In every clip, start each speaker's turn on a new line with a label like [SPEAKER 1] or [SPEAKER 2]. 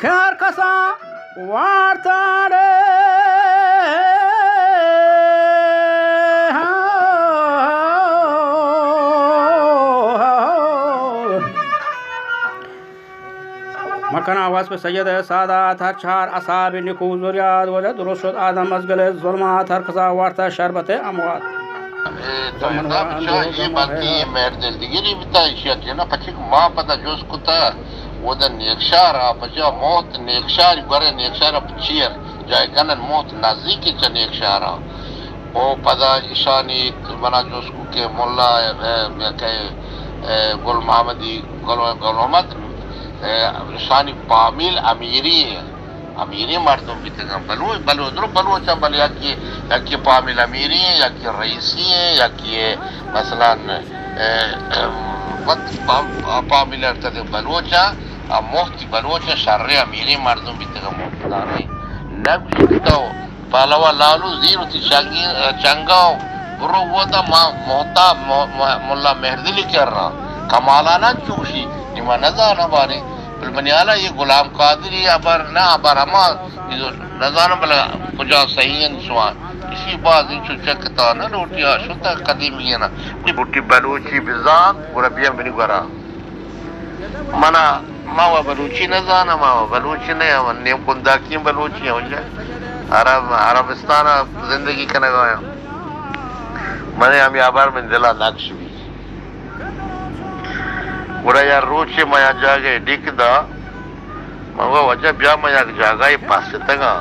[SPEAKER 1] کھار کسا وارتاڑے مکن آواز پہ سید سادات ہر چھار اصحاب نکو ذریات وجد رشد آدم از گلے ظلمات ہر کسا وارتا شربت اموات
[SPEAKER 2] یہ باقی یہ مہر دل دیگری بتا اشیاء نا پچھک ماں پتا جوز کتا ودا نیکشارا پچھا موت نیکشار گرے نیکشارا پچھیر جائے کنن موت نزدیکی چا نیکشارا او پدا اشانی منا جوز کو کہ مولا گل محمدی گل محمد اشانی پامیل امیری مردم بھی تھے بلو چا بل یا کہ پامیل امیری ہیں یا کہ رئیسی ہیں یا کہ مثلا پامیل ارتد بلوچا محتی بلوچا شر امیری مردم بھی تھے محتدار نب شکتاو پالوا لالو زیرو تی چنگاو برو وہ دا محتا ملا مہردلی کر رہا کمالانا چوشی نما نظانا بارے بنیالا یہ غلام قادری ابر نہ ابر اما نظانا بلا کجا صحیح سوان اسی بات چو چکتا نا روٹی شتا قدیمی ہے نا بوٹی بلوچی بزان وربیان بنی گرا منا ماوا بلوچی نظانا ماوا بلوچی نہیں ہے نیم کنداکی بلوچی ہو جائے عربستان زندگی کا نگایا میں ہمیں آبار میں دلا نقش بھی گوڑا یار روچے مایا جاگے ڈیک دا مگا وجہ بیا مایا جاگا یہ پاسے تگا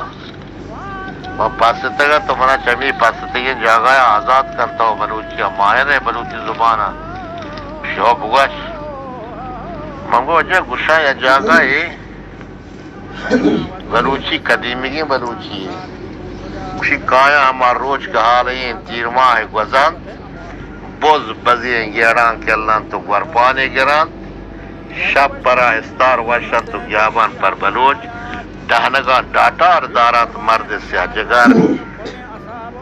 [SPEAKER 2] میں پاسے تگا تو منا چمی پاسے تگی جاگا آزاد کرتا ہوں بلوچی ماہر ہے بلوچی زبانہ شو بگش منگو وجہ گشا یا جاگا یہ بلوچی قدیمی بلوچی ہے اسی کایا ہمار روچ کا حال ہے تیر ماہ گزان بوز بزیں گیران کے اللہ تو گورپانے گران شب پرا استار وشن تو گیابان پر بلوچ دہنگان ڈاٹار دارات مرد سیا جگار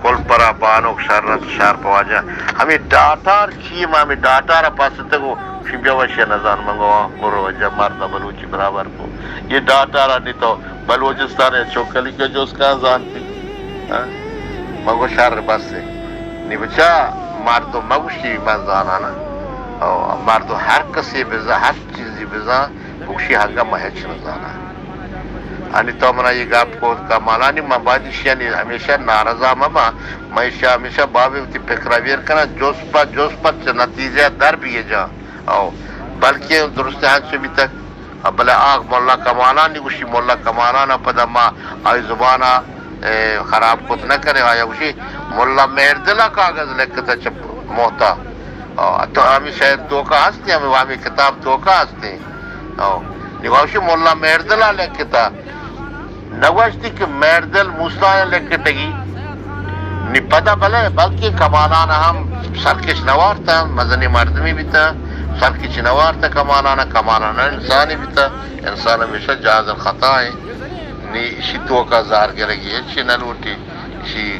[SPEAKER 2] کل پرا بانوک شرنت شار پواجا ہمیں ڈاٹار چیم ہمیں ڈاٹار پاستے کو شبیا وشی نظان منگو برو وجہ مرد بلوچی برابر کو یہ ڈاٹارا نہیں تو بلوچستان ہے چوکلی کے جو اس کا زانتی منگو شار بس سے نہیں بچا مردو مگوشی منزانا نا مردو ہر کسی بزا ہر چیزی بزا بکشی ہنگا محچ نزانا انی تو منا یہ گاپ کو کمالانی مبادی شیانی ہمیشہ نارضا مما میشہ ہمیشہ بابی ہوتی پکراویر کنا جوس پا نتیجہ در بھی یہ جا بلکہ درست حد سے بھی تک بلے آگ مولا کمالانی گوشی مولا کمالانا پدا ما آئی زبانا خراب کت نہ کرے آیا گوشی مولا مہردلہ کاغذ لکھتا چپ موتا تو ہمیں شاید دوکا ہستے ہمیں وہاں کتاب دوکا ہستے نگوشی مولا مہردلہ لکھتا نگوشتی کہ مہردل موسیٰ لکھتا گی نی پدا بلے بلکہ کمالانا ہم سرکش نوار تھا مزنی مردمی بھی تھا سرکش نوار تھا کمالانا انسانی بھی تھا انسان ہمیشہ جاز الخطا ہے نی اسی توکا زار گرگی اچھی نلوٹی اسی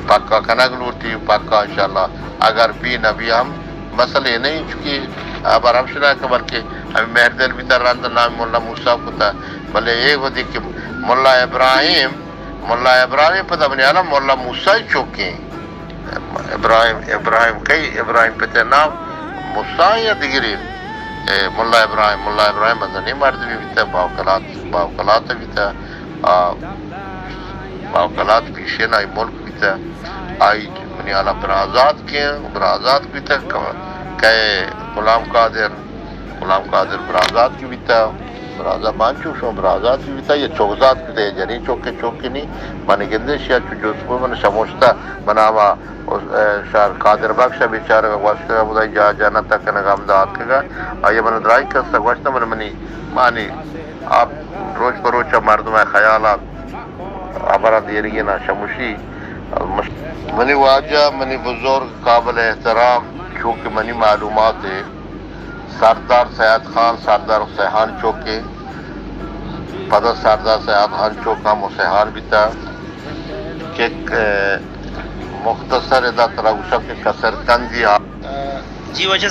[SPEAKER 2] پاکا کنگ لوٹی پاکا انشاءاللہ اگر بھی نبی ہم مسئلے نہیں چکی اب عرب شدہ کہ بلکہ ہمیں مہردل بھی در رند نام مولا موسیٰ کو تھا بلے ایک وقت کہ مولا ابراہیم پتہ بنی آنا مولا موسیٰ چوکیں ابراہیم کئی ابراہیم پتہ نام موسیٰ یا دیگری مولا ابراہیم مزنی مرد بھی تھا باوکلات بھی تھا باوکلات پیشے نائی ملک بھی تھا آئی منی آلا برازات بھی تھا کہ غلام قادر برازات کی بھی تھا برازہ مانچو شو برازات بھی تھا یہ چوکزات بھی تھا جنی چوکی نہیں مانے گندے شیعہ جو سکو من شموشتا مناما شار قادر بخشا بیچارہ واشتہ بودائی جانا تک نگام داد کگا آئیے من درائی کستا واشتہ منی مانی آپ روز پر روچہ مردم خیالات عبرہ دیرگی نا شموشی منی واجہ منی بزرگ قابل احترام کیونکہ منی معلومات ہے سردار سیاد خان سردار سیحان چوکے پدر سردار سیاد خان چوکا مسیحان بھی تھا کہ مختصر ادا تراغوشہ کے کسر کندی
[SPEAKER 1] جی وجہ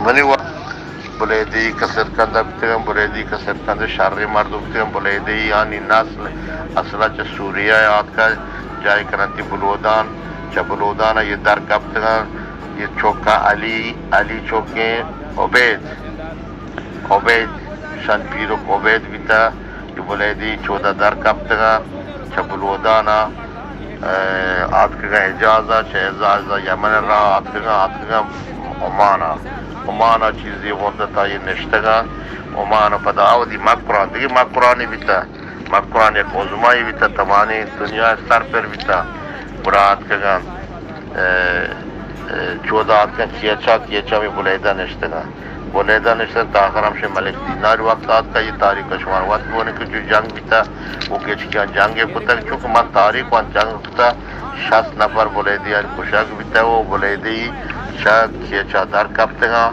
[SPEAKER 2] منی بلیدی کسر کنده بتگم بلیدی کسر کنده شر مردم بتگم بلیدی یعنی نسل اصلا چه سوریه یاد که جای کننتی بلودان چه بلودان یہ در کب تگم یہ چوکا علی چوکے عبید شان پیرو عبید بیتا یہ بلیدی 14 در کب تگم چه بلودانا آت که حجازه چه اعزازه یمن را آت که عمانا چیزی غنده تا یہ نشتگا عمانا پدا آو دی مقران دیگه مقرانی بیتا مقران یک عظمائی بیتا تمانی دنیا سر پر بیتا برات کگان 14 آت کن کیچا میں بلیدہ نشتگا تا آخر ہمشہ ملک دینار وقت آت کا یہ تاریخ شمار وقت ہونے کی جو جنگ بیتا وہ کچھ جنگے کتا چونکہ من تاریخ وان جنگ کتا 60 نفر بلیدی کشاک بیتا وہ بلیدی شاید کیچا در کبتگا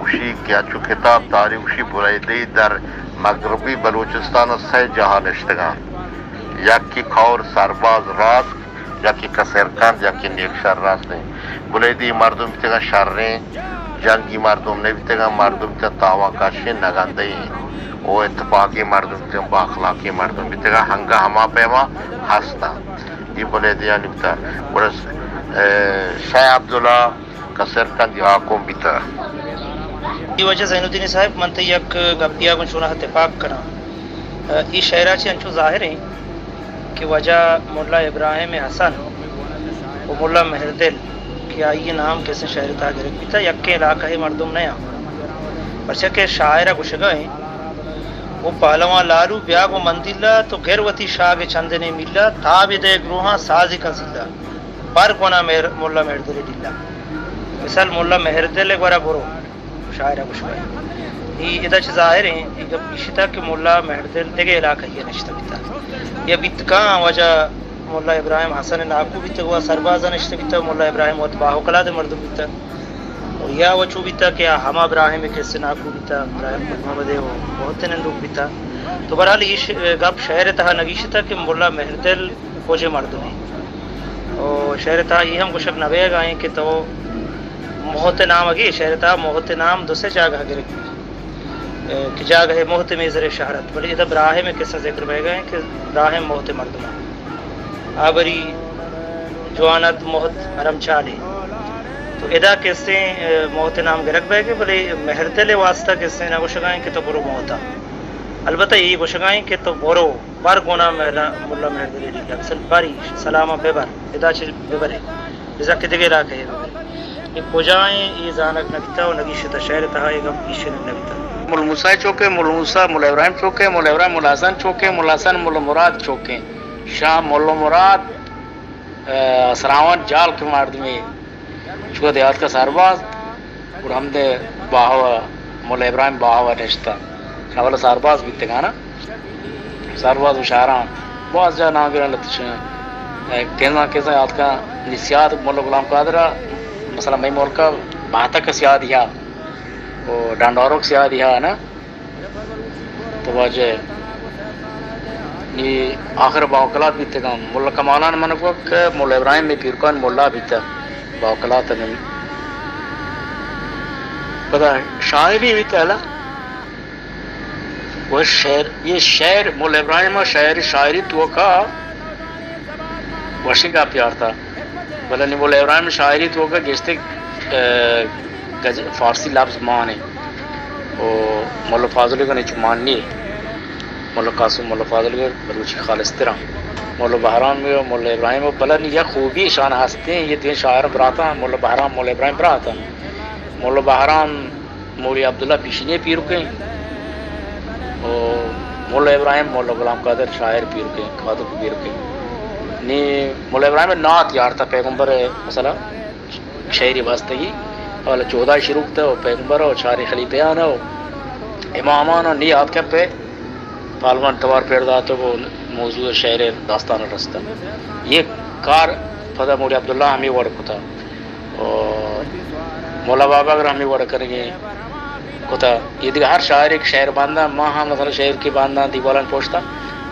[SPEAKER 2] اسی کیا چو کتاب تاریخ اسی بلیدی در مغربی بلوچستان سہ جہاں نشتگا یکی کھور سرباز راست یکی کسرکند یکی نیکشر راست نہیں بلیدی مردم بیتگا شریں جنگی مردم نہیں بیتگا مردم بیتگا تاوا کاشی نگندی او اتفاقی مردم بیتگا با اخلاقی مردم بیتگا ہنگا ہما پیما ہستا یہ بلیدیاں نبتا برس شاہ عبداللہ کسر کند یاکم بیتا
[SPEAKER 3] یہ وجہ زین الدین صاحب من تے یک گپیا کو چونا اتفاق کرا یہ شہرہ چ انچو ظاہر ہے کہ وجہ مولا ابراہیم حسن و مولا مہردل کیا یہ نام کیسے شہر تا گرک بیتا یک کے علاقہ ہے مردم نیا پرچہ کہ شاعرہ کو شگائیں وہ پہلوان لالو بیاگ و مندلہ تو غیر وتی شاگ چندنے ملا تاب دے گروہاں سازی کا زلہ پر کونا مولا مہردل ڈیلا مثال مولا مہردل ایک بارا برو شاعرہ کچھ بھائی یہ ادا چیز ظاہر ہیں یہ اشتا کہ مولا مہردل دیگے علاقہ یہ نشتا بیتا یہ بیتکاں وجہ مولا ابراہیم حسن ناکو بیتا ہوا سربازہ نشتا بیتا مولا ابراہیم وقت باہو کلا دے مردم بیتا اور یا وچو بیتا کہ ہما ابراہیم ایک حصے ناکو بیتا ابراہیم محمد ہے وہ بہت نندوک بیتا تو برحال یہ گپ شہر تہا نگیشتا کہ مولا مہردل پوچھے مردم ہیں اور شہر تہا یہ ہم کچھ نوے گائیں کہ تو محت نام اگی شہر تھا محت نام دوسرے جاگہ گرک کہ جاگہ ہے محت میزر شہرت بلی ادھا براہم میں کسا ذکر بہ گئے کہ براہم محت مردمہ آبری جوانت محت حرم چالے تو ادا کسے محت نام گرک بہ گئے بلی مہردل واسطہ کسے نہ گوشگائیں کہ تو برو محتا البتہ یہ گوشگائیں کہ تو برو بار گونا ملا مہردل لیگا اکثر باری سلامہ بیبر ادا چیز بیبر ہے جزا کدگے راکہ ہے یہ پوجائیں یہ زانک نبیتا و نگیشتا شہر تہا یہ گم پیشن نبیتا مولا موسیٰ چوکے مولا موسیٰ مولا ابراہیم چوکے مولا ابراہیم مولا حسن چوکے مولا حسن مولا مراد چوکے شاہ مولا مراد سراوان جال کے مارد میں چوکا دیات کا سارباز اور ہم دے باہوا مولا ابراہیم باہوا نشتا شاہ والا سارباز بیتے گا نا سارباز و شاہران بہت جا نام گران لتشن کیسا یاد کا نسیات مولا غلام قادرہ مثلا میں مولکا بہتا کا سیاہ دیا وہ ڈانڈوروں کا سیاہ دیا نا تو واجہ یہ آخر باوکلات بیتے گا مولا کمالان منکو کہ مولا ابراہیم میں پیرکان مولا بیتا باوکلات میں پتا شاعری بیتا ہے وہ شعر یہ شعر مولا ابراہیم شاعری تو کا وشی کا پیار تھا بلنی مولا ابراہیم شاعری تو کا گشتے فارسی لفظ مانے اور مولا فاضل کا نیچو ماننی مولا قاسم مولا فاضل کا بلوچی خالص طرح مولا بہرام میں مولا ابراہیم بلنی یہ خوبی شان ہستے ہیں یہ تین شاعر براتا مولا بہرام مولا ابراہیم براتا مولا بہرام مولی عبداللہ پیشنی پیر کے اور مولا ابراہیم مولا غلام قادر شاعر پیر کے خادق پیر کے نی مولا ابراہیم نعت یار تھا پیغمبر مثلا شعری واسطگی اور 14 شروع تھا پیغمبر اور چار خلیفیان ہو امامان اور نی ہاتھ پہ پالوان توار پیڑ تو وہ موضوع شعر داستان رستہ یہ کار فتح مولی عبداللہ ہمیں وڑ کو تھا اور مولا بابا اگر ہمیں وڑ کریں گے کو تھا یہ دیکھ ہر شاعر ایک شعر باندھا ماں ہم مثلا شعر کی باندھا دیوالان پوچھتا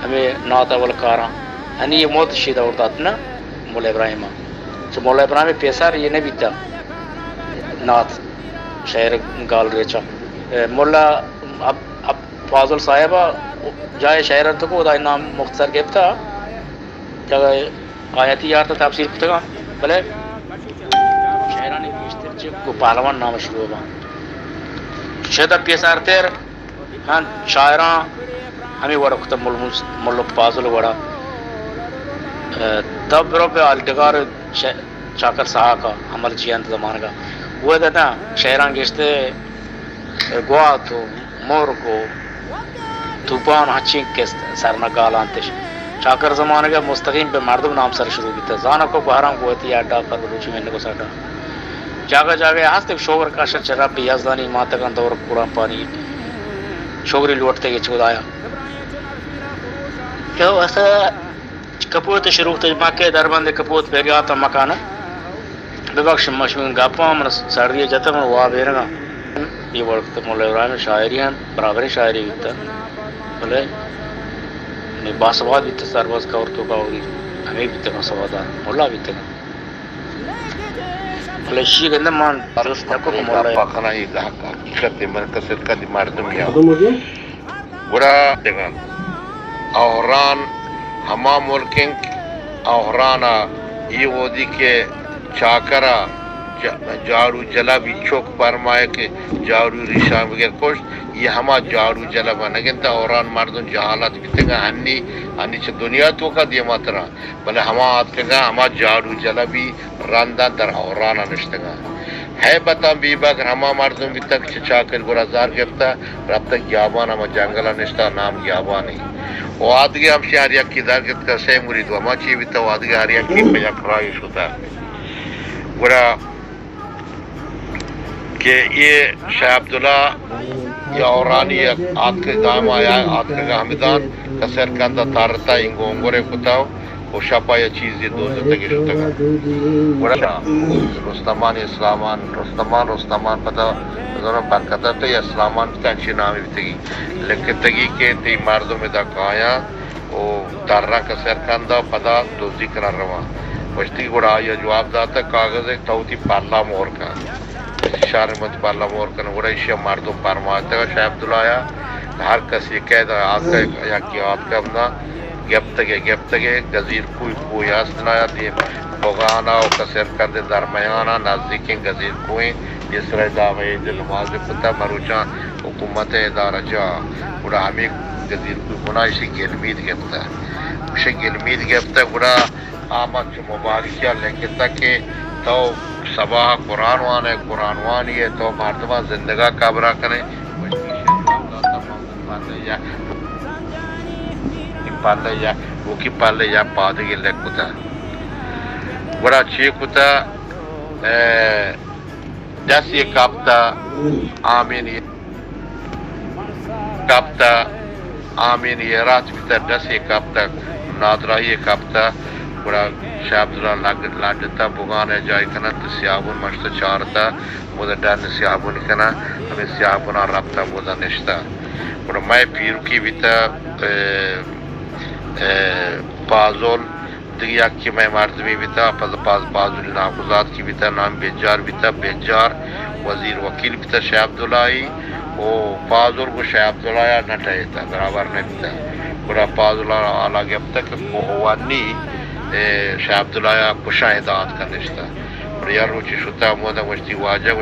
[SPEAKER 3] ہمیں نعت اول کاراں یعنی یہ موت شیدہ اڑتا اتنا مولا ابراہیمہ جو مولا ابراہیم پیسار یہ نہیں بیتا نعت شعر گال ریچا
[SPEAKER 4] مولا اب فاضل صاحبہ جائے شہر تو کو نام مختصر گفتا جگہ آیتی یار تو تفسیر کتگا بلے شہرانی بیشتر چی کو پہلوان نام شروع با شہدہ پیسار تیر ہاں شاعران ہمیں وڑا کتا ملک فاضل وڑا تب رو پہ آلٹگار چاکر سہا کا عمل چیانت زمان کا وہ دیتا شہران گشتے گوا تو مور کو طوفان ہچی کے سرنا گالانتش چاکر زمانے کا مستقیم پہ مردم نام سر شروع کی تھا زانا کو بہرام کو ہوتی ہے اڈا پر روچی میں نے کو ساٹا جاگا جاگا ہاں تک شوگر کا شر چرا پہ یزدانی ماتا کا دور قرآن پانی شوگری لوٹتے گئے چود آیا کہ ایسا کپوت شروع تھا مکہ دربند کپوت پہ گیا تھا مکانا بے بخش مشہور گاپا من سردی جاتا من وہاں بیرگا یہ وقت مولا ابراہیم شاعری ہیں برابر شاعری بھی تھا بولے باسواد بھی تھا سرباز کا عورتوں کا ہوگی ہمیں بھی تھا باسوادان مولا بھی تھا بولے شیخ اندر مان درست نکو کو مولا
[SPEAKER 2] پاکنا یہ حقیقت مرکز کا دی مردم یا گڑا دیگان اوہران ہما ملکنگ اوہرانا یہ وہ دی کے چاکرا جارو جلا بھی چوک فرمائے کہ جارو ریشان بغیر کوش یہ ہما جارو جلا بنگن تا اوران مردن جہالت بیتگا ہنی چھ دنیا تو کا دیا ماترا بلے ہما آتگا ہما جارو جلا بھی راندہ در اورانا نشتگا ہے بتا بیبا اگر ہما مردن بیتگ چھ چاکر گرازار گفتا رب تک گیابان ہما جنگلہ نشتا نام گیابانی وہ آدگی ہم شہریہ کی دارگت کا سہ مرید وما چی بیتا وہ آدگی ہریہ کی پجا کرائش ہوتا گرا کہ یہ شاہ عبداللہ یا اورانی آت کے دام آیا آت کے حمدان کسر کندہ تارتا انگو انگورے کتاو وہ شاپا یا چیز یہ دوزہ تکی شتگا گرا رستمان اسلامان رستمان پتا ضرور برکتا تو یہ اسلامان تنشی نامی بیتگی لیکن تگی کہ تی مردوں میں دا کایا وہ تارا کسر کندہ پتا دوزی کرا روا وشتی گڑا یا جواب داتا کاغذ ایک تاوتی پارلا مور کا شار مت پارلا مور کا گڑا اشیا مردوں پارماتا ہے شاہ عبداللہ آیا ہر کسی قید آت کا یا کی آت کا اپنا گپتگے گزیر کوئی آستنایا دی بغانا و کسر کندے درمیانا نزدیکیں گزیر کوئیں جس رہ داوئی دل مازی پتا مروچان حکومت ادارہ جا گڑا ہمیں گزیر کوئی گنا اسی گلمید گپتا اسے گلمید گپتا گڑا آمد جو مبارکیہ لیکن تک کہ تو صباح قرآن وانی ہے تو مردمہ زندگاہ کابرہ کریں پالے یا وکی پالے یا پادگی لکتا بڑا چیکتا دس یہ کابتا آمین یہ رات بیتا دس یہ کابتا نادرہ یہ کابتا بڑا شاہ عبداللہ لاڈتا بغانے جائی کنا سیابون مشتا چارتا بودا ڈرن سیابون کنا ہمیں سیابونا رابطہ بودا نشتا بڑا میں پیرو کی بیتا پازول دگیا کی میں مردمی بیتا پازول ناخوزات کی بیتا نام بیجار بیتا بیجار وزیر وکیل بیتا شاہ عبداللہ وہ پازول کو شاہ عبداللہ نٹائے تا برابر نبیتا بڑا پازول آلہ گیا بیتا کہ کوہوانی شاہ عبداللہ مشاہدات کا نشتا اور یار روچی شتا مودا مجھتی واجہ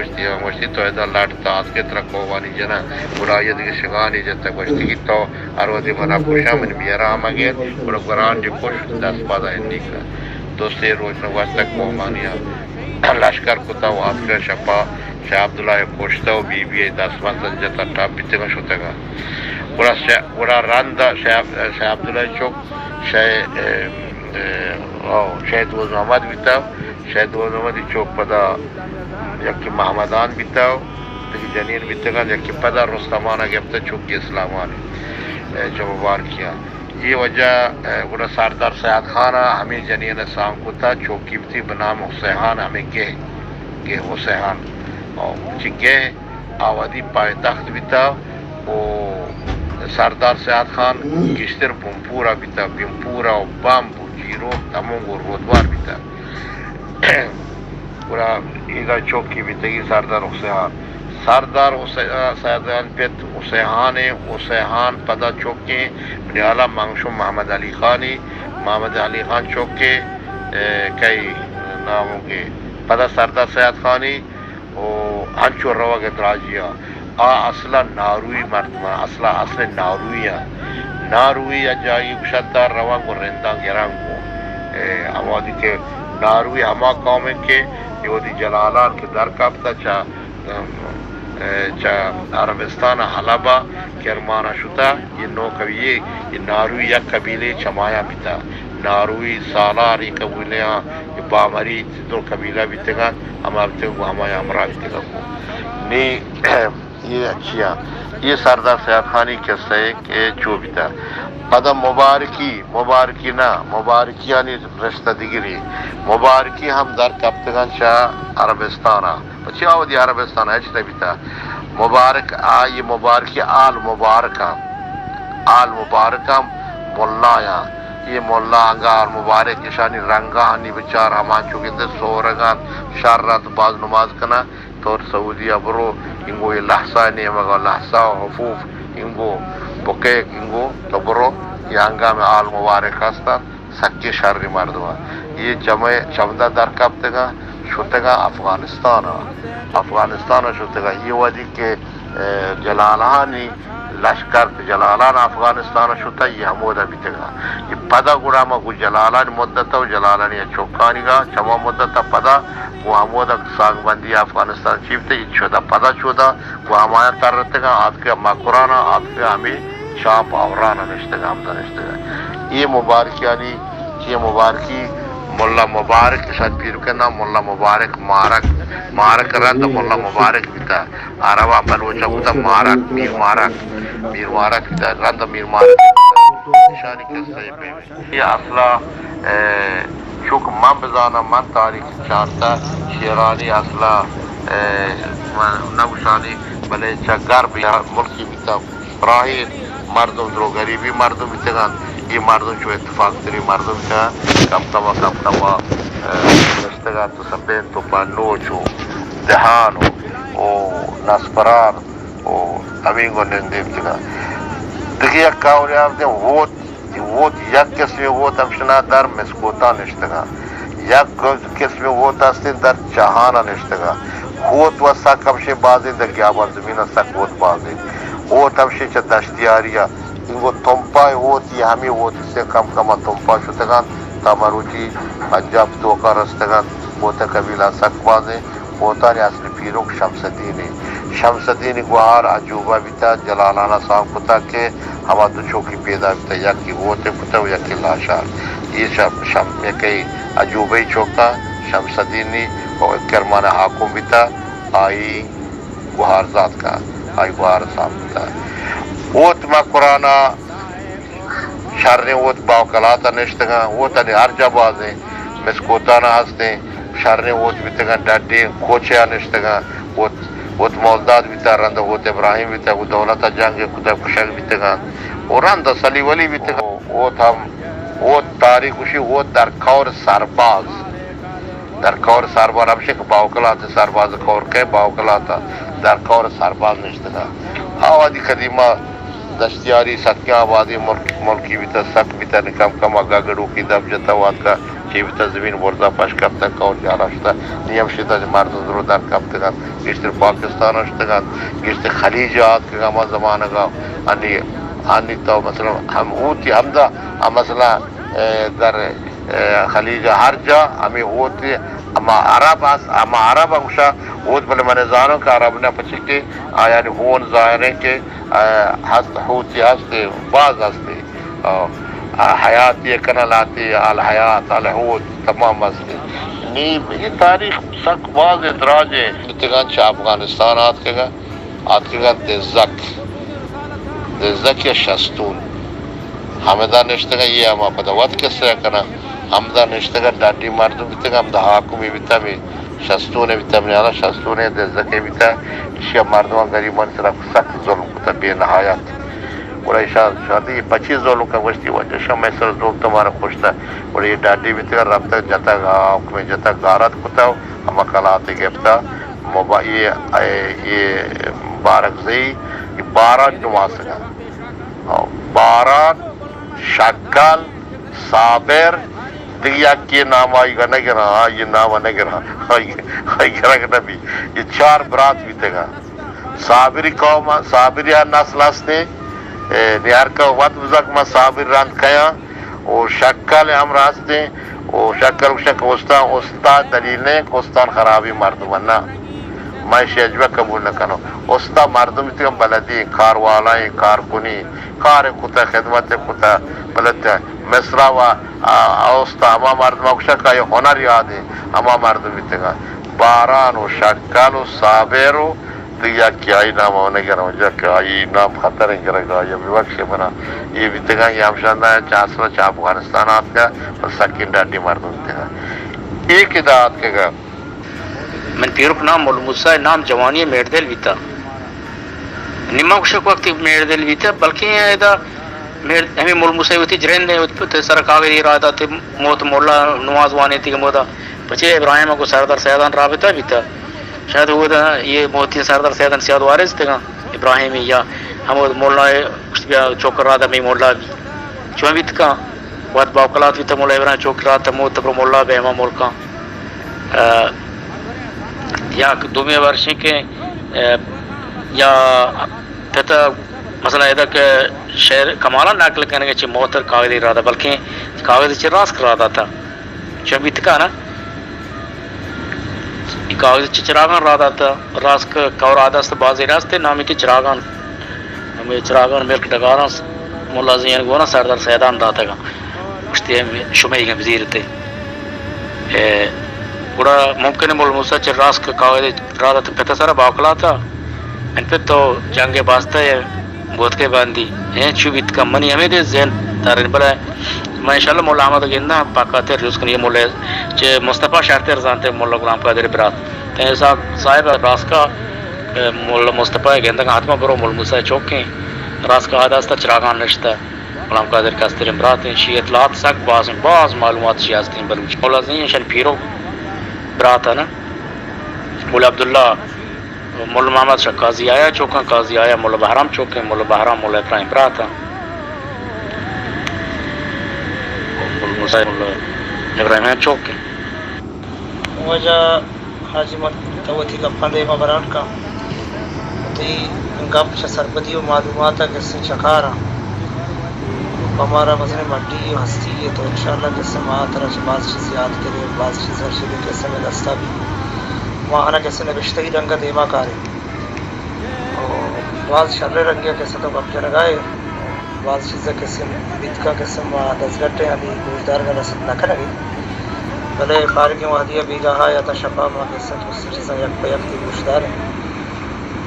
[SPEAKER 2] مجھتی تو ایدہ لاٹتا آت کے طرح کووانی جنا برایت کے شگانی جتا مجھتی کی تو ارودی منا پوشا من میرا آما گیر اور قرآن جو پوش دست بادا ہندی کا دوستے روچ نواستا کومانیا لشکر کتا و آت کے شپا شاہ عبداللہ پوشتا و بی بی دست بادا جتا ٹاپ بیتے گا شتا گا برا راندہ شاہ عبداللہ چوک شاید وہ محمد بیتاو شاید وہ محمد چوک پدا یکی محمدان بیتاو تکی جنین بیتگا یکی پدا رستمانہ گفتا چوکی اسلامان جو مبارک کیا یہ وجہ گنا سردار سیاد خانہ ہمیں جنین سام کو تا چوکی بیتی بنام حسیحان ہمیں گے حسیحان چی گے آوادی پائے تخت بیتاو سردار سیاد خان گشتر بمپورا بیتا بمپورا و بامبو جیرو تمونگو رودوار بیتا پورا ایدہ چوکی بیتا گی سردار حسین سردار سیدان پیت اسیحان پدا چوکے نیالا مانگشو محمد علی خان چوکے کئی ناموں کے پدا سردار سید خانی او ہنچو روا کے دراجیا اصلا ناروی مردما اصل ناروی جائی شدار روا کو رندہ گران کو آوادی کے ناروی ہما قوم کے یودی جلالان کے در کافتا چا عربستان حلبہ کرمانا شتا یہ نو قبیلے یہ ناروی یک قبیلے چمایا بیتا ناروی سالار یہ قبیلیاں یہ بامری دو قبیلہ بیتگا ہما بیتگا ہمایا امرا بیتگا کو نی یہ اچھیا یہ سردار سید خانی قصہ کہ چو بیتا قدم مبارکی یعنی رشتہ دیگری مبارکی ہم در کبتگان شاہ عربستانا پچھی آودی عربستانا ایچ نبیتا مبارک آئی مبارکی آل مبارکہ ملایا یہ ملا انگا آل مبارک شانی رنگا ہنی بچار ہمان چوکندے سورگان شار رات باز نماز کنا طور سعودیہ برو انگو یہ لحظانی مگا لحظہ و حفوف انگو بکیک انگو تو برو یہ انگا میں آل مبارک ہستا سکی شر مردوا یہ چمدہ در کبتگا شتگا افغانستان شتگا یہ وادی کے جلالانی لشکر جلالان افغانستان شتا یہ ہمودا بیتگا یہ پدا گڑا ما کو جلالان مدتا و جلالان یا چوکانی گا چما مدتا پدا وہ ہمودا سانگ بندی افغانستان چیفتے یہ چودا پدا چودا وہ ہمایا تر رتگا آت کے مکرانا آت کے ہمیں چاپ آورانا نشتگا ہمدا نشتگا یہ مبارک یعنی یہ مبارکی ملا مبارک شاید پیر کے نام ملا مبارک مارک رند ملا مبارک بیتا عربہ بلوچہ ہوتا مارک میر مارک بیتا رند میر مارک نشانی قصہ یہ اصلا چوک من بزانا من تاریخ چانتا شیرانی اصلا نوشانی بلے چگر بیا ملکی بیتا راہی مردم درو غریبی مردم بیتگان یہ مردم جو اتفاق تری مردم کا کم تما نشتگا تو سبین تو پانوچو دہانو او ناسپرار او امینگو نندیم تگا دیکھیں یک کاوری آپ دیں ووت یک قسمی ووت ہمشنا در مسکوتا نشتگا یک قسمی ووت ہستین در چاہانا نشتگا ووت و سک ہمشے بازی در گیابان زمینہ سک ووت بازی ووت ہمشے چا دشتیاریا انگو تمپای ووتی ہمیں ووتی سے کم کما تمپا شتگان تامروچی پنجاب توکا رستگان ووتا قبیلہ سک بازے ووتانی اصلی پیروک شمس دینی گوار عجوبہ بیتا جلالانا سام کتا کے ہما دو چوکی پیدا بیتا یکی ووتے کتا و یکی لاشار یہ یکی عجوبی چوکا شمس دینی و کرمان حاکم بیتا آئی گوار ذات کا آئی گوار سام بیتا ووت ما قرانا شرنے ووت باوکلاتا نشتگا ووتا نی ہر جا بازیں مسکوتانا ہستے شرنے ووت بیتگا ڈاڈی کوچیا نشتگا ووت مولداد بیتا رند ووت ابراہیم بیتا وہ دولتا جنگ کتا کشک بیتگا اور رند سلی ولی بیتگا ووت تاریخ اسی ووت در کور سرباز ہمشے باوکلاتا سرباز کور کے باوکلاتا در کور سرباز نشتگا آوادی قدیمہ دشتیاری سکیاں آبادی ملکی بیتا سک بیتا نکم کم اگا گڑو کی دب جتا واد کا چی بیتا زمین ورزا پاش کبتا کور جالا شتا نیم شتا مردم درو در کبتا گشتر پاکستان شتا گشتر خلیج آت که ہما زمانہ گا آنی تو مثلا ہم ہوتی ہمدا مثلا در خلیج ہر جا ہمیں ہوتی اما عرب انشا ہوت بلے من زانوں کا عرب نے پچھکے یعنی ہون ظاہریں کہ ہوتی ہستے باز ہستے حیات یہ کنل آتی الحیات الحوت تمام ہستے نیب یہ تاریخ سک باز ادراج ہے اتگان چا افغانستان آت کے گا دزک یا شستون حمدہ نشتگا یہ ہما پدوات کس طرح کنا حمدہ نشتگا ڈاڈی مردو بیتگا حمدہ حاکمی بیتا میں شستونے بیتا میں آلا شستونے دزکے بیتا اشیا مردوان گریبان طرف سخت ظلم کتا بے نہایت اور شادی 25 ظلم کا وشتی وجہ شاہ میں سر ظلم تمہارا خوشتا اور یہ ڈاڈی بیتگا رابطہ جتا حکم جتا غارت کتا ہما کلاتے گفتا یہ بارکزئی یہ باران جو واسطہ باران شکل صابر دیا کے نام آئی گا نہ گرا یہ نام نہ گرا گرا گا بھی یہ 4 برات بھی تھے گا صابری قوم صابری نسل ہستے نیار کا وقت بزرگ میں صابر راند کھایا اور شکل ہم راستے اور شکل استاد دلیل نے استان خرابی مردمنا میں شیجوہ قبول نہ کروں استا مردم تھی بلدی کار والا کارکنی کار کتا خدمت کتا بلد مصرا و اوستا اما مردم اکشا یہ ہنر یاد ہے اما مردم تھی باران و شکل و صابر و دیا کیا ہی نام ہونے گا رہا کیا ہی نام خطر ہیں کرے گا یہ بھی وقت بنا یہ بھی تگا یہ ہمشاندہ ہے چانسلہ چاہ افغانستان آت کا اور سکین ڈاٹی مردم تگا ایک اداد کے گا
[SPEAKER 4] من پیروک نام مول موسیٰ نام جوانی میردل بیتا نمہ کشک وقت میردل بیتا بلکہ یہ ایدہ ہمیں مول موسیٰ ہوتی جرین نے ہوتی سرکاوی دی رائے تھے موت مولا نواز وانی تھی کہ موتا بچے ابراہیم کو سردار سیدان رابطہ بیتا شاید وہ یہ موتی سردار سیدان سیاد وارث تھے ابراہیمی یا ہم مولا چوکر رہا تھا میں مولا بھی چوہ بھی تھا وقت باوکلات بھی تھا مولا ابراہیم چوکر رہا تھا موت پر مولا بھی ہمیں ملکا یا دومی ورشیں کے یا پھتا مسئلہ ایدہ کہ شہر کمالا ناکل کرنے کے چھے موتر کاغذی رہا تھا بلکہ کاغذی چھے راس کر رہا تھا چوہ بھی تھا نا کاغذ چراغان رہا تھا راس کا کور آدھا بازی راستے نامی کی چراغان ہمیں چراغان ملک ڈگاران مولا زین گونا سردار سیدان رہا تھا اشتی شمعی کے وزیر تھے بڑا ممکن ہے مولا موسیٰ چر راس کا کاغذ رہا تھا پتہ سارا باقلا تھا ان پہ تو جنگ باستا ہے بہت کے باندھی ہیں چوبیت کا منی ہمیں دے زین تارین بلا ہے میں انشاءاللہ مولا احمد گندہ پاکاتے ریوز کنی مولا چے مصطفیٰ شارتے رزانتے مولا غلام قادر برات تین صاحب راس کا مولا مصطفیٰ گندہ کا حتمہ برو مولا موسیٰ چوکیں راس کا آدھاستا چراغان نشتا غلام قادر کاستر برات ہیں شیع اطلاعات سک بعض معلومات شیعستیں بلوچ مولا زین شن پیرو برات ہے نا مولا عبداللہ مولا محمد شاہ قاضی آیا چوکاں قاضی آیا مولا بحرام چوکیں مولا بحرام مولا ابراہیم برات ہیں مولا ابراہیم چوکیں
[SPEAKER 3] وجہ حاجی متوتی کا پندے مبران کا تی گپ سربدی و معلومات کے سے چکارا ہمارا وزن مٹی ہستی ہے تو انشاءاللہ کے سماعت رج بعض چیز یاد کرے بعض چیز ہر شدی کے سمے دستا بھی وہاں کیسے نبشتہ ہی رنگا دیما کارے اور بعض شر رنگیا کیسے تو گپ جنگائے بعض چیزیں کیسے بیت کا قسم دس گھٹے ابھی گوشدار کا رسد نہ کرے بھلے فارغ وادیہ بھی رہا یا تشفا ماں کے ساتھ اس چیزیں یک پہ یک کی گوشدار ہیں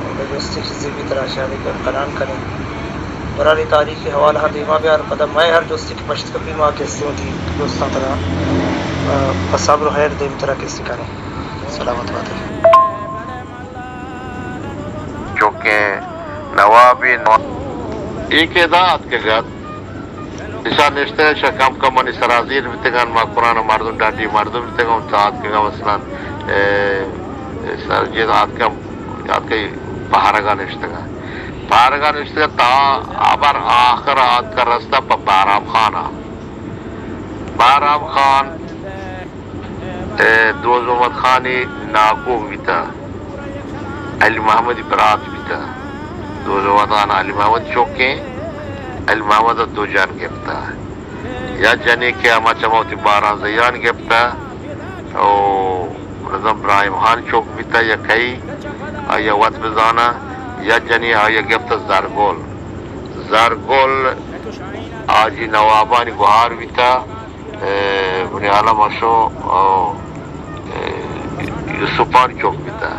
[SPEAKER 3] اور اس چیزیں بھی طرح شادی کے قرآن کریں براری تاریخ حوالہ دیما بیار قدم میں ہر دوستی کی پشت کبھی ماں کیسے ہوتی دوستان طرح صبر و خیر دیم طرح کیسے کریں سلامت بات ہے
[SPEAKER 2] چونکہ نوابی ایک اداد کے گھر اسا نشتے ہے کم کم منی سرازیر بیتگان ما قرآن مردم ڈاٹی مردم بیتگان چاہت کے گا مثلا سرجید آت کا پہارگا نشتے گا پہارگا نشتے گا تا آبر آخر آت کا رستہ پا بارام خانا بارام خان دوز محمد خانی ناکو بیتا علی محمد برات بیتا دوز محمد خان علی محمد چوکیں علی محمد دو جان گفتا یا جنی کے اما چموتی 12 زیان گفتا او رضا ابراہیم خان چوک بیتا یا کئی یا وط بزانا یا جنی یا گفتا زارگول آجی نوابانی گوھار بیتا بنی عالم اشو یوسفان چوک بیتا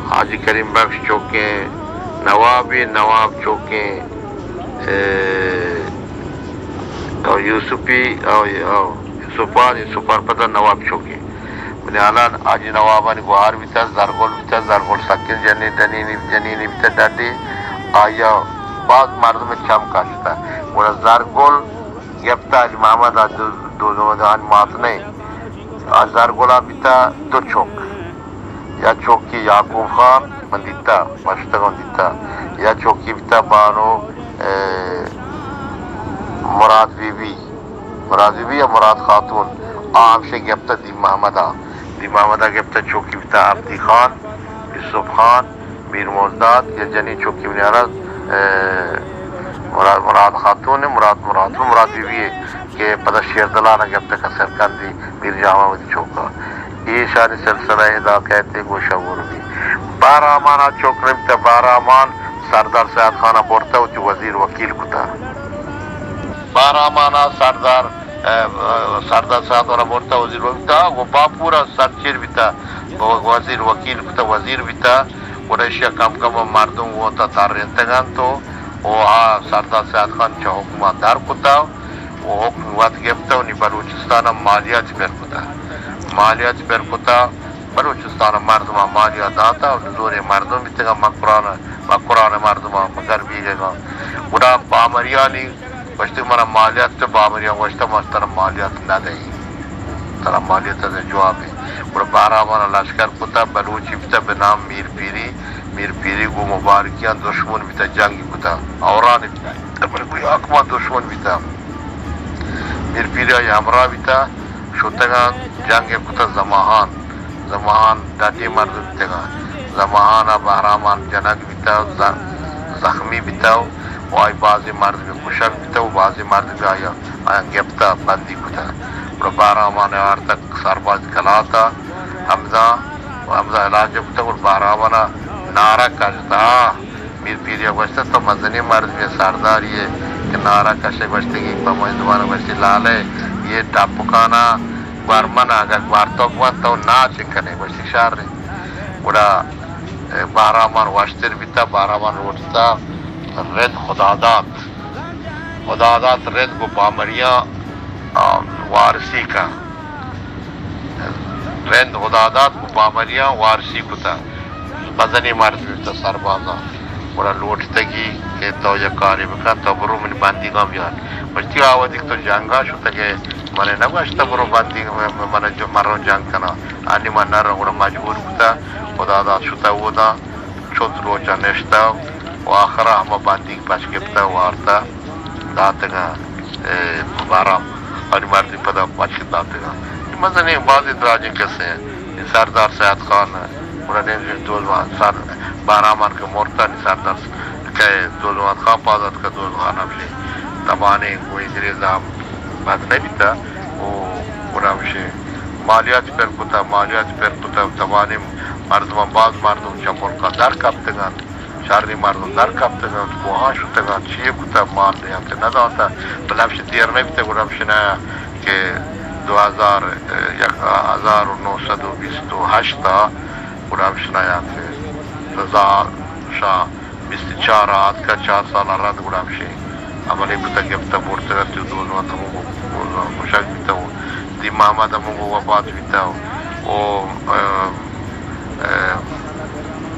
[SPEAKER 2] حاجی کریم بخش چوکیں نواب چوکیں اور یوسفان پتہ نواب چوکیں بنی عالم آجی نوابانی گوھار بیتا زارگول سکن جنینی بیتا ڈاٹی آیا بعض مردم چم کاشتا گوڑا زارگول گفتا علی محمد دو زمدان مات نہیں زارگولا بیتا دو چوک یا چوکی یعقوب خان مندیتا مشتگون دیتا یا چوکی بیتا بانو مراد بی بی یا مراد خاتون عام سے گپتا دی محمدہ گپتا چوکی بیتا عبدی خان یوسف خان میر موزداد یا جنی چوکی بنیارا مراد خاتون مراد بی بی ہے کہ پتہ شیر دلانا گپتا کسر کن دی میر جامع ودی چوکا یہ شانی سلسلہ ادا کہتے گوشہ ورگی بارہ امانہ چوک نمتا بارہ امان سردار سیاد خانہ بورتا ہوتی وزیر وکیل کتا بارہ امانہ سردار سیاد خانہ بورتا وزیر وکیل کتا وہ باپورا سرچیر بیتا وزیر وکیل کتا وزیر بیتا ورشیا کم مردم ہوتا تار رنتگان تو وہ سردار سیاد خان چا حکومت دار کتا وہ حکومت گفتا ونی بلوچستان مالیات پر کتا بلوچستان مردمہ مالیات آتا اور نزور مردم بیتگا مقران مردمہ مگر بیگے گا ودا بامریانی وشتی منا مالیات تا بامریان وشتا مستر مالیات نہ دہی ترا مالیات تا جواب ہے اور بارہ مانا لشکر کتا بلوچی بیتا بنام میر پیری گو مبارکیان دشمن بیتا جنگی کتا اوران بیتا پر کوئی اکما دشمن بیتا میر پیری امرا بیتا شوتگان جنگ کتا زماہان دادی مرد بیتگا زماہان بہرامان جنگ بیتا زخمی بیتا وائی بازی مرد بھی کشک بیتا و بازی مرد بھی آیا گپتا بندی کتا اور بہرامان آر تک سرباز کلاتا حمزہ علاج کتا اور بہرامان نعرہ کشتا میر پیریا گوشتا تو مزنی مرد بھی سردار یہ کہ نعرہ کشے گوشتے گی بموی زبان گوشتی لالے یہ ٹاپکانا بارمنا اگر بارتوکوان تو نا چنکنے گوشتی شار رہے گوڑا بہرامان واشتر بیتا بہرامان روٹتا رد خدادات رد کو بامریاں وارسی کا رند خدادات کو بامریاں وارسی کتا بدنی مرد بیتا سربازا بڑا لوٹتگی کہ تو یا کاری بکن تو برو من باندی گام یار مجھتی آوادی تو جنگا شتا کہ منے نگوشتا برو باندی من مرون جنگ کنا آنی من نر گوڑا مجبور کتا خدادات شتا ودا چود روچا نشتا و آخرا ہما باندی پاش گپتا وارتا داتگا بارام آنی مردی پدا پاش داتگا مزنی بعضی دراجیں کسے ہیں سردار سیاد خان بہرامان کے مورتا سردار کہ دولوان خان پازت کا دولوان افشی تبانے کوئی دریزام بات نہیں بیتا وہ پورا افشی مالیات پر کتا تبانے مردمان بعض مردم چمول کا در کبتگان شارنی مردم در کبتگان کوہاں شتگان چیئے کتا مال نہیں ہمتے ندا ہوتا بل افشی دیر نہیں بیتا گوڑا افشی نایا کہ 1928 گوڑا افشی نایا تھے رضا شاہ 24 آت کا 4 سال رد گوڑا افشی عملی کتا گفتا بورتا گرتی دولوان تمونگو مشاک بیتا ہو دی محمد امونگو وفات بیتا ہو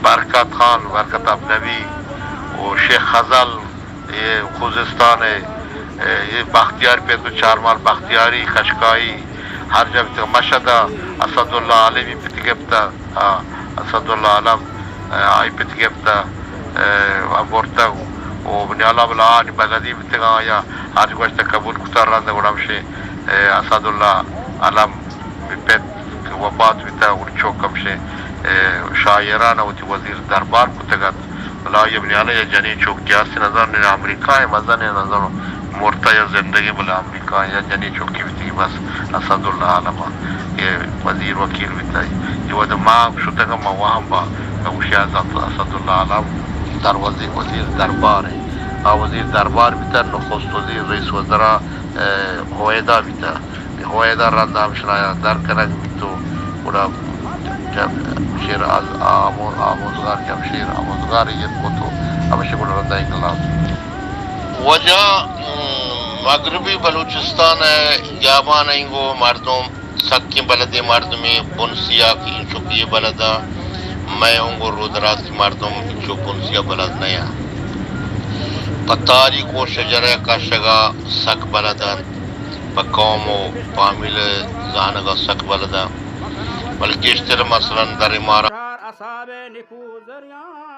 [SPEAKER 2] برکت خان برکت ابنوی و شیخ خزل یہ خوزستان ہے یہ بختیار پہ تو 4 مال بختیاری خشکائی ہر جگہ مشہدہ اسد اللہ علیمی پتی گفتا اسد اللہ علم آئی پتی گفتا بورتا و بنیالا بلانی بلدی بتگا آیا ہر جگہ قبول کتار رندہ گوڑا مشے اسد اللہ علم پیت وفات بیتا گوڑ چوکم شے شاعران ہوتی وزیر دربار کتگت بلا یہ بنیالا یا جنی چوک کیاسی نظر نے امریکہ ہے مزن نظر مورتا یا زندگی بلا امریکہ یا جنی چوکی بیتی بس اسد اللہ علمہ یہ وزیر وکیل بیتا ہے یہ وزیر ماں شتگا مواہم با وشیاد اسد اللہ علم در وزیر دربار ہے وزیر دربار بیتا نخست وزیر رئیس وزراء ہوئیدہ بیتا ہوئیدہ رندہ ہمشنایا در کنک بیتو بڑا شیر آموزگار جب شیر آموزگار یہ کوتو ہمیشہ بڑا رندہ انقلاب وجہ مغربی بلوچستان ہے یابان اینگو مردم سکی بلدی مردمی بنسیا کی انچوکی بلدہ میں انگو رودرات کی مردم انچو بنسیا بلد نیا پتاری کو شجرہ کا شگا سک بلدن پقوم و پامیل زانگا سک بلدن بلکہ اشتر مثلا در امارہ
[SPEAKER 1] اصحاب نکو زریان